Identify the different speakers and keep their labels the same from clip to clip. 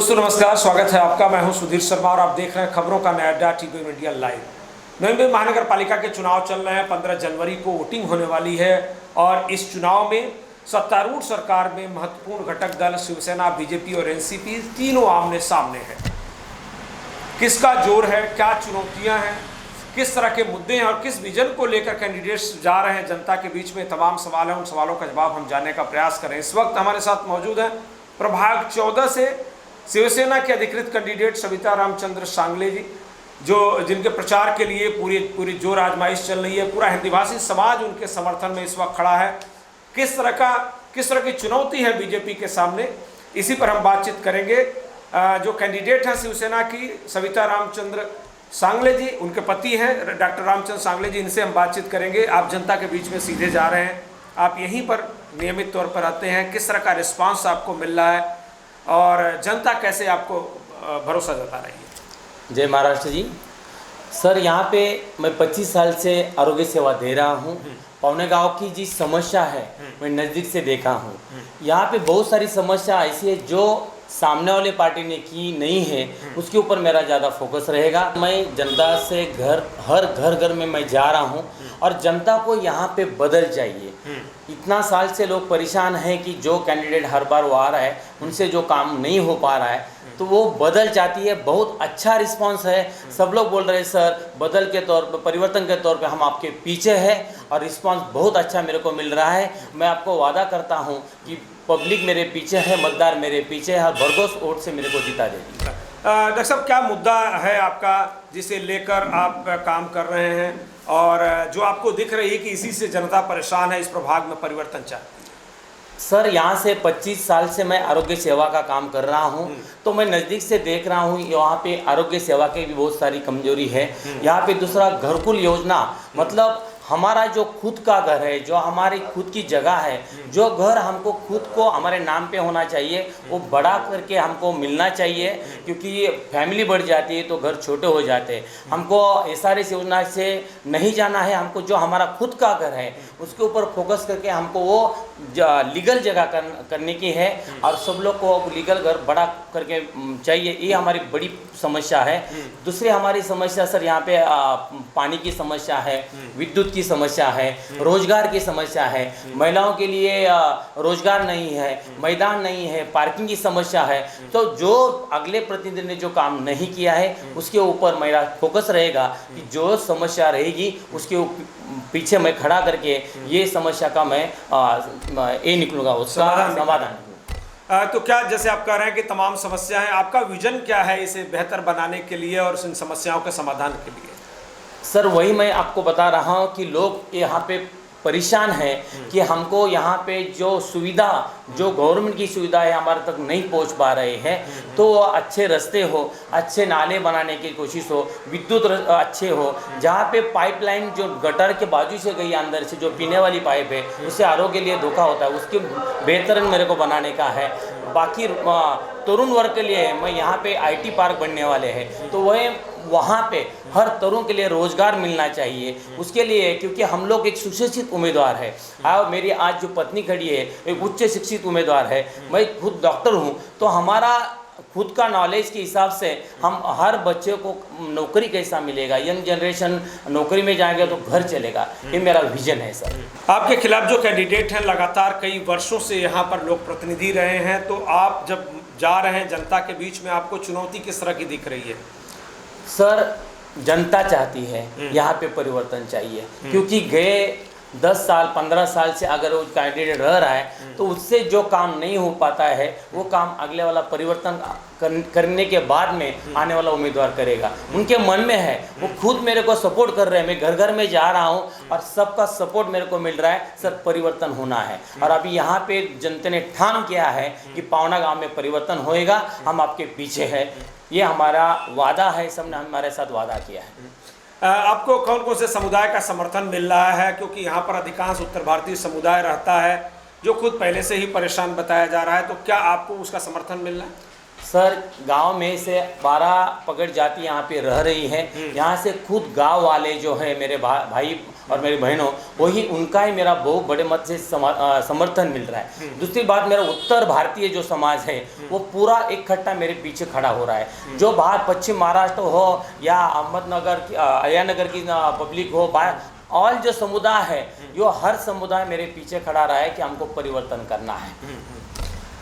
Speaker 1: दोस्तों नमस्कार, स्वागत है आपका। मैं हूं सुधीर शर्मा और आप देख रहे हैं खबरों का नया अड्डा टीवी इंडिया लाइव। नई मुंबई महानगर पालिका के चुनाव चल रहे हैं। 15 जनवरी को वोटिंग होने वाली है और इस चुनाव में सत्तारूढ़ सरकार में महत्वपूर्ण घटक दल शिवसेना, बीजेपी और एनसीपी तीनों आमने सामने हैं। किसका जोर है, क्या चुनौतियां हैं, किस तरह के मुद्दे हैं और किस विजन को लेकर कैंडिडेट्स जा रहे हैं जनता के बीच में, तमाम सवाल हैं। उन सवालों का जवाब हम जानने का प्रयास करें। इस वक्त हमारे साथ मौजूद हैं प्रभाग 14 से शिवसेना के अधिकृत कैंडिडेट सविता रामचंद्र सांगले जी, जो जिनके प्रचार के लिए पूरी जोर आजमाइश चल रही है। पूरा हिंदीभाषी समाज उनके समर्थन में इस वक्त खड़ा है। किस तरह की चुनौती है बीजेपी के सामने, इसी पर हम बातचीत करेंगे। जो कैंडिडेट हैं शिवसेना की सविता रामचंद्र सांगले जी, उनके पति हैं डॉक्टर रामचंद्र सांगले जी, इनसे हम बातचीत करेंगे। आप जनता के बीच में सीधे जा रहे हैं, आप यहीं पर नियमित तौर पर आते हैं, किस तरह का रिस्पांस आपको मिल रहा है और जनता कैसे आपको भरोसा जता रही है?
Speaker 2: जय महाराष्ट्र जी। सर, यहाँ पे मैं 25 साल से आरोग्य सेवा दे रहा हूँ। पवने गांव की जी समस्या है मैं नज़दीक से देखा हूँ। यहाँ पे बहुत सारी समस्या ऐसी है जो सामने वाले पार्टी ने की नहीं है, उसके ऊपर मेरा ज़्यादा फोकस रहेगा। मैं जनता से हर घर में मैं जा रहा हूँ और जनता को यहाँ पे बदल चाहिए। इतना साल से लोग परेशान हैं कि जो कैंडिडेट हर बार वो आ रहा है उनसे जो काम नहीं हो पा रहा है, तो वो बदल चाहती है। बहुत अच्छा रिस्पांस है, सब लोग बोल रहे हैं सर बदल के तौर पर, परिवर्तन के तौर पे हम आपके पीछे हैं और रिस्पांस बहुत अच्छा मेरे को मिल रहा है। मैं आपको वादा करता हूँ कि पब्लिक मेरे पीछे है, मतदार मेरे पीछे है और भरघोस वोट से मेरे को जिता देगी।
Speaker 1: डॉक्टर साहब, क्या मुद्दा है आपका जिसे लेकर आप काम कर रहे हैं और जो आपको दिख रही है कि इसी से जनता परेशान है, इस प्रभाग में परिवर्तन चाहती है?
Speaker 2: सर, यहाँ से 25 साल से मैं आरोग्य सेवा का काम कर रहा हूँ, तो मैं नज़दीक से देख रहा हूँ यहाँ पे आरोग्य सेवा की भी बहुत सारी कमजोरी है। यहाँ पे दूसरा घरकुल योजना, मतलब हमारा जो खुद का घर है, जो हमारी खुद की जगह है, जो घर हमको खुद को हमारे नाम पे होना चाहिए, वो बड़ा करके हमको मिलना चाहिए। क्योंकि ये फैमिली बढ़ जाती है तो घर छोटे हो जाते हैं। हमको एसआरएस योजना से नहीं जाना है, हमको जो हमारा खुद का घर है उसके ऊपर फोकस करके हमको वो लीगल जगह करने की है और सब लोग को लीगल घर बड़ा करके चाहिए। ये हमारी बड़ी समस्या है। दूसरी हमारी समस्या सर, यहाँ पे पानी की समस्या है, विद्युत की समस्या है, रोजगार की समस्या है, महिलाओं के लिए रोजगार नहीं है, मैदान नहीं है, पार्किंग की समस्या है। तो जो अगले प्रतिनिधि ने जो काम नहीं किया है उसके ऊपर मेरा फोकस रहेगा कि जो समस्या रहेगी उसके पीछे मैं खड़ा करके ये समस्या का मैं ये निकलूंगा, उसका समाधान।
Speaker 1: तो क्या, जैसे आप कह रहे हैं कि तमाम समस्या है, आपका विजन क्या है इसे बेहतर बनाने के लिए और इन समस्याओं के समाधान के लिए?
Speaker 2: सर, वही मैं आपको बता रहा हूँ कि लोग यहाँ पे परेशान है कि हमको यहाँ पे जो सुविधा, जो गवर्नमेंट की सुविधा है हमारे तक नहीं पहुँच पा रहे हैं। तो अच्छे रास्ते हो, अच्छे नाले बनाने की कोशिश हो, विद्युत अच्छे हो, जहाँ पे पाइपलाइन जो गटर के बाजू से गई अंदर से जो पीने वाली पाइप है उससे आरोग्य के लिए धोखा होता है, उसके बेहतरीन मेरे को बनाने का है। बाकी तरुण वर्ग के लिए मैं यहाँ पे आईटी पार्क बनने वाले हैं, तो वहाँ पे हर तरुण के लिए रोजगार मिलना चाहिए। उसके लिए क्योंकि हम लोग एक सुशिक्षित उम्मीदवार है और मेरी आज जो पत्नी खड़ी है एक उच्च शिक्षित उम्मीदवार है, मैं खुद डॉक्टर हूँ, तो हमारा खुद का नॉलेज के हिसाब से हम हर बच्चे को नौकरी कैसा मिलेगा, यंग जनरेशन नौकरी में जाएंगे तो घर चलेगा, ये मेरा विजन है सर।
Speaker 1: आपके खिलाफ जो कैंडिडेट हैं लगातार कई वर्षों से यहाँ पर लोग प्रतिनिधि रहे हैं, तो आप जब जा रहे हैं जनता के बीच में, आपको चुनौती किस तरह की दिख रही है?
Speaker 2: सर, जनता चाहती है यहाँ पे परिवर्तन चाहिए, क्योंकि गए 10 साल 15 साल से अगर वो कैंडिडेट रह रहा है तो उससे जो काम नहीं हो पाता है वो काम अगले वाला परिवर्तन करने के बाद में आने वाला उम्मीदवार करेगा। उनके मन में है, वो खुद मेरे को सपोर्ट कर रहे हैं। मैं घर घर में जा रहा हूँ और सबका सपोर्ट मेरे को मिल रहा है, सर परिवर्तन होना है। और अभी यहाँ पे जनता ने ठान किया है कि पावना गाँव में परिवर्तन होएगा, हम आपके पीछे है, ये हमारा वादा है, सबने हमारे साथ वादा किया है।
Speaker 1: आपको कौन कौन से समुदाय का समर्थन मिल रहा है, क्योंकि यहाँ पर अधिकांश उत्तर भारतीय समुदाय रहता है जो खुद पहले से ही परेशान बताया जा रहा है, तो क्या आपको उसका समर्थन मिल रहा है?
Speaker 2: सर, गांव में से 12 पगड़ जाति यहाँ पे रह रही है। यहाँ से खुद गांव वाले जो है मेरे भाई और मेरी बहनों, वही उनका ही मेरा बहुत बड़े मत से समर्थन मिल रहा है। दूसरी बात, मेरा उत्तर भारतीय जो समाज है वो पूरा इकट्ठा मेरे पीछे खड़ा हो रहा है। जो बाहर पश्चिम महाराष्ट्र हो या अहमदनगर अयानगर की पब्लिक हो, ऑल जो समुदाय है, यो हर समुदाय मेरे पीछे खड़ा रहा है कि हमको परिवर्तन करना है।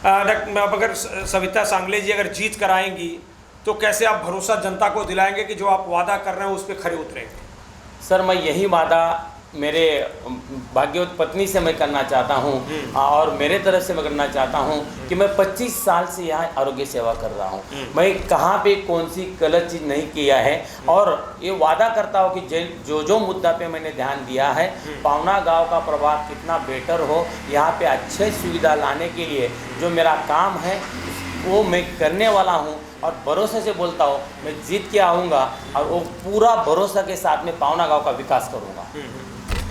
Speaker 1: अगर सविता सांगले जी अगर जीत कराएंगी तो कैसे आप भरोसा जनता को दिलाएंगे कि जो आप वादा कर रहे हैं उस पर खरे उतरेंगे?
Speaker 2: सर, मैं यही वादा मेरे भाग्यवत पत्नी से मैं करना चाहता हूँ और मेरे तरफ से मैं करना चाहता हूँ कि मैं 25 साल से यहाँ आरोग्य सेवा कर रहा हूँ। मैं कहाँ पे कौन सी गलत चीज़ नहीं किया है और ये वादा करता हूँ कि जो मुद्दा पे मैंने ध्यान दिया है, पावना गांव का प्रभाव कितना बेटर हो, यहाँ पे अच्छे सुविधा लाने के लिए जो मेरा काम है वो मैं करने वाला हूँ और भरोसे से बोलता हूँ मैं जीत के आऊँगा और वो पूरा भरोसा के साथ में पावना गाँव का विकास करूँगा।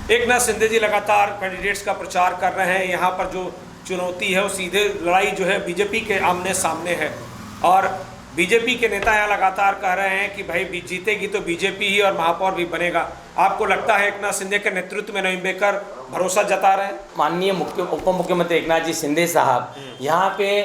Speaker 1: एकनाथ शिंदे जी लगातार कैंडिडेट्स का प्रचार कर रहे हैं। यहाँ पर जो चुनौती है वो सीधे लड़ाई जो है बीजेपी के आमने सामने है और बीजेपी के नेता यहाँ लगातार कह रहे हैं कि भाई जीतेगी तो बीजेपी ही और महापौर भी बनेगा। आपको लगता है एकनाथ शिंदे के नेतृत्व में नईम्बेकर भरोसा जता रहे हैं?
Speaker 2: माननीय उप मुख्यमंत्री एकनाथ जी शिंदे साहब यहाँ पे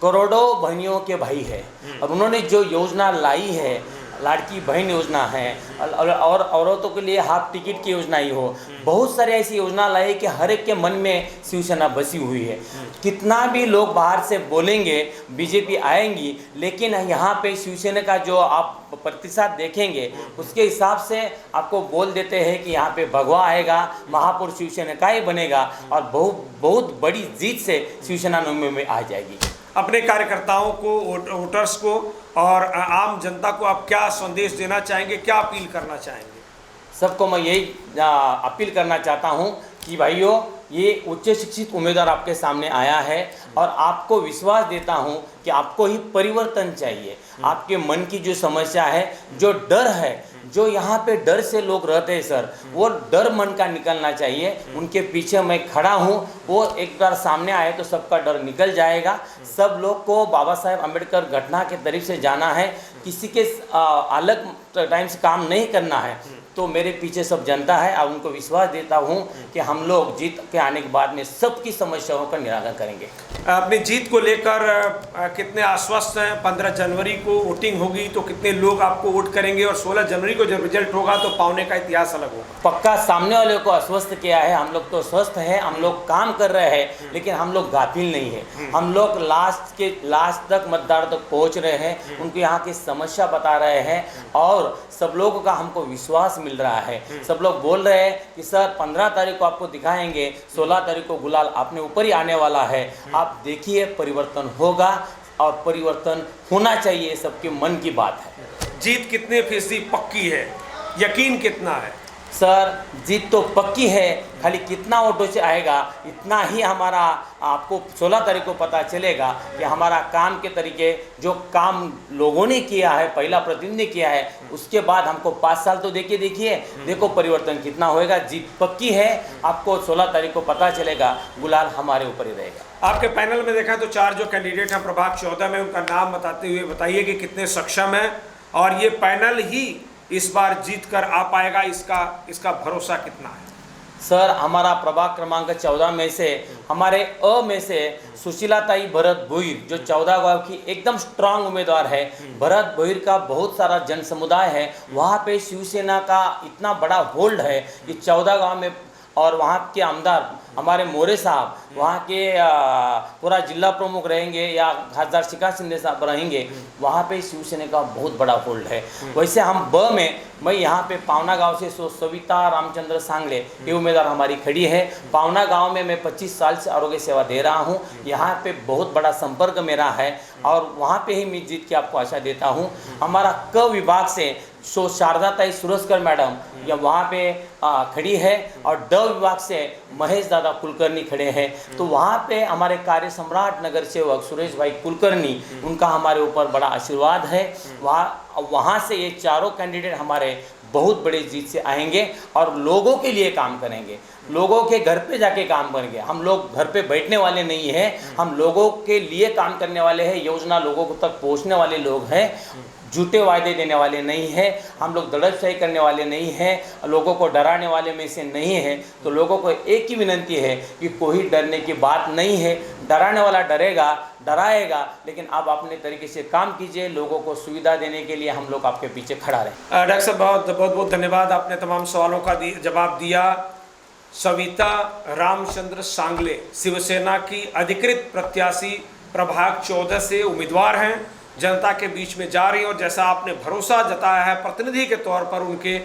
Speaker 2: करोड़ों बहनियों के भाई है और उन्होंने जो योजना लाई है, लाड़की बहन योजना है और औरतों के लिए हाफ टिकट की योजना ही हो, बहुत सारी ऐसी योजना लाई कि हर एक के मन में शिवसेना बसी हुई है। कितना भी लोग बाहर से बोलेंगे बीजेपी आएंगी, लेकिन यहाँ पे शिवसेना का जो आप प्रतिशत देखेंगे उसके हिसाब से आपको बोल देते हैं कि यहाँ पे भगवा आएगा, महापौर शिवसेना का ही बनेगा और बहुत बड़ी जीत से शिवसेना नवमी में आ जाएगी।
Speaker 1: अपने कार्यकर्ताओं को, वोटर्स को और आम जनता को आप क्या संदेश देना चाहेंगे, क्या अपील करना चाहेंगे?
Speaker 2: सबको मैं यही अपील करना चाहता हूँ कि भाइयों, ये उच्च शिक्षित उम्मीदवार आपके सामने आया है और आपको विश्वास देता हूँ कि आपको ही परिवर्तन चाहिए। आपके मन की जो समस्या है, जो डर है, जो यहाँ पे डर से लोग रहते हैं सर, वो डर मन का निकलना चाहिए। उनके पीछे मैं खड़ा हूँ, वो एक बार सामने आए तो सबका डर निकल जाएगा। सब लोग को बाबा साहेब अम्बेडकर घटना के तरफ से जाना है, किसी के अलग टाइम से काम नहीं करना है। तो मेरे पीछे सब जनता है और उनको विश्वास देता हूँ कि हम लोग जीत के आने के बाद में सबकी समस्याओं का निराकरण करेंगे।
Speaker 1: अपनी जीत को लेकर कितने आश्वस्त हैं? 15 जनवरी को वोटिंग होगी तो कितने लोग आपको वोट करेंगे और 16 जनवरी को जब रिजल्ट होगा तो पावने का इतिहास अलग होगा?
Speaker 2: पक्का सामने वाले को आश्वस्त किया है। हम लोग तो स्वस्थ हैं, हम लोग काम कर रहे हैं, लेकिन हम लोग गाफिल नहीं है। हम लोग लास्ट तक मतदार तक पहुँच रहे हैं, उनको यहाँ की समस्या बता रहे हैं और सब लोगों का हमको विश्वास मिल रहा है। सब लोग बोल रहे हैं कि सर 15 तारीख को आपको दिखाएंगे, 16 तारीख को गुलाल अपने ऊपर ही आने वाला है। आप देखिए, परिवर्तन होगा और परिवर्तन होना चाहिए, सबके मन की बात है।
Speaker 1: जीत कितने फीसदी पक्की है, यकीन कितना है?
Speaker 2: सर, जीत तो पक्की है, खाली कितना वोटों से आएगा इतना ही हमारा आपको 16 तारीख को पता चलेगा कि हमारा काम के तरीके, जो काम लोगों ने किया है, पहला प्रतिनिधि ने किया है, उसके बाद हमको 5 साल तो देखिए देखो परिवर्तन कितना होएगा। जीत पक्की है, आपको 16 तारीख को पता चलेगा, गुलाल हमारे ऊपर ही रहेगा।
Speaker 1: आपके पैनल में देखा तो 4 जो कैंडिडेट हैं प्रभाग 14 में, उनका नाम बताते हुए बताइए कि कितने सक्षम हैं और ये पैनल ही इस बार जीत कर आ पाएगा, इसका भरोसा कितना है?
Speaker 2: सर, हमारा प्रभाग क्रमांक 14 में से हमारे अ में से सुशीलाताई भरत भोईर जो 14 गांव की एकदम स्ट्रांग उम्मीदवार है। भरत भोईर का बहुत सारा जन समुदाय है, वहाँ पे शिवसेना का इतना बड़ा होल्ड है कि 14 गांव में, और वहाँ के आमदार हमारे मोरे साहब, वहाँ के पूरा जिला प्रमुख रहेंगे या खासदार शिखा शिंदे साहब रहेंगे, वहाँ पे शिवसेना का बहुत बड़ा होल्ड है। वैसे हम ब में, मैं यहाँ पे पावना गांव से सविता रामचंद्र सांगले ये उम्मीदवार हमारी खड़ी है। पावना गांव में मैं 25 साल से आरोग्य सेवा दे रहा हूँ, यहाँ पे बहुत बड़ा संपर्क मेरा है और वहाँ पे ही मैं जीत की आपको आशा देता हूँ। हमारा क विभाग से शारदाताई सुरस्कर मैडम या वहाँ पे खड़ी है और ड विभाग से महेश दादा कुलकर्णी खड़े हैं। तो वहाँ पे हमारे कार्य सम्राट नगर सेवक सुरेश भाई कुलकर्णी, उनका हमारे ऊपर बड़ा आशीर्वाद है। वहाँ से ये चारों कैंडिडेट हमारे बहुत बड़े जीत से आएंगे और लोगों के लिए काम करेंगे, लोगों के घर पे जाके काम करेंगे। हम लोग घर पे बैठने वाले नहीं हैं, हम लोगों के लिए काम करने वाले हैं, योजना लोगों को तक पहुँचने वाले लोग हैं। झूठे वायदे देने वाले नहीं हैं, हम लोग दड़पशाही करने वाले नहीं हैं, लोगों को डराने वाले में से नहीं है। तो लोगों को एक ही विनंती है कि कोई डरने की बात नहीं है, डराने वाला डरेगा, डराएगा, लेकिन आप अपने तरीके से काम कीजिए, लोगों को सुविधा देने के लिए हम लोग आपके पीछे खड़ा रहे।
Speaker 1: डॉक्टर साहब बहुत बहुत धन्यवाद, आपने तमाम सवालों का जवाब दिया। सविता रामचंद्र सांगले शिवसेना की अधिकृत प्रत्याशी प्रभाग 14 से उम्मीदवार हैं, जनता के बीच में जा रही हैं और जैसा आपने भरोसा जताया है प्रतिनिधि के तौर पर उनके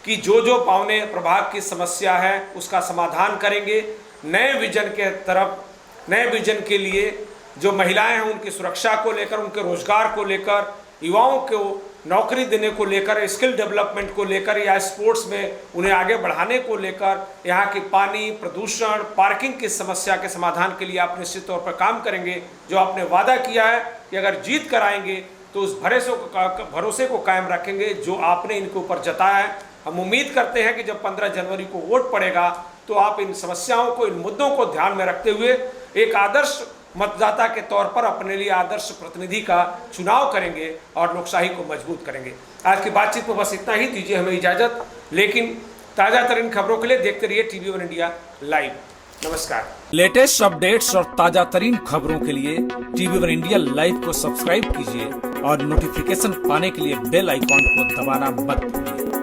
Speaker 1: कि जो पावने प्रभाग की समस्या है उसका समाधान करेंगे। नए विजन के तरफ, नए विजन के लिए जो महिलाएं हैं उनकी सुरक्षा को लेकर, उनके रोजगार को लेकर, युवाओं को नौकरी देने को लेकर, स्किल डेवलपमेंट को लेकर या स्पोर्ट्स में उन्हें आगे बढ़ाने को लेकर, यहाँ की पानी प्रदूषण, पार्किंग की समस्या के समाधान के लिए आप निश्चित तौर पर काम करेंगे। जो आपने वादा किया है कि अगर जीत कर आएंगे तो उस भरोसे को कायम रखेंगे जो आपने इनके ऊपर जताया है। हम उम्मीद करते हैं कि जब 15 जनवरी को वोट पड़ेगा तो आप इन समस्याओं को, इन मुद्दों को ध्यान में रखते हुए एक आदर्श मतदाता के तौर पर अपने लिए आदर्श प्रतिनिधि का चुनाव करेंगे और लोकशाही को मजबूत करेंगे। आज की बातचीत में बस इतना ही, दीजिए हमें इजाज़त। लेकिन ताज़ा तरीन खबरों के लिए देखते रहिए TV1 इंडिया लाइव। नमस्कार। लेटेस्ट अपडेट्स और ताज़ा तरीन खबरों के लिए TV1 इंडिया लाइव को सब्सक्राइब कीजिए और नोटिफिकेशन पाने के लिए बेल आइकॉन को दबाना मत भूलिए।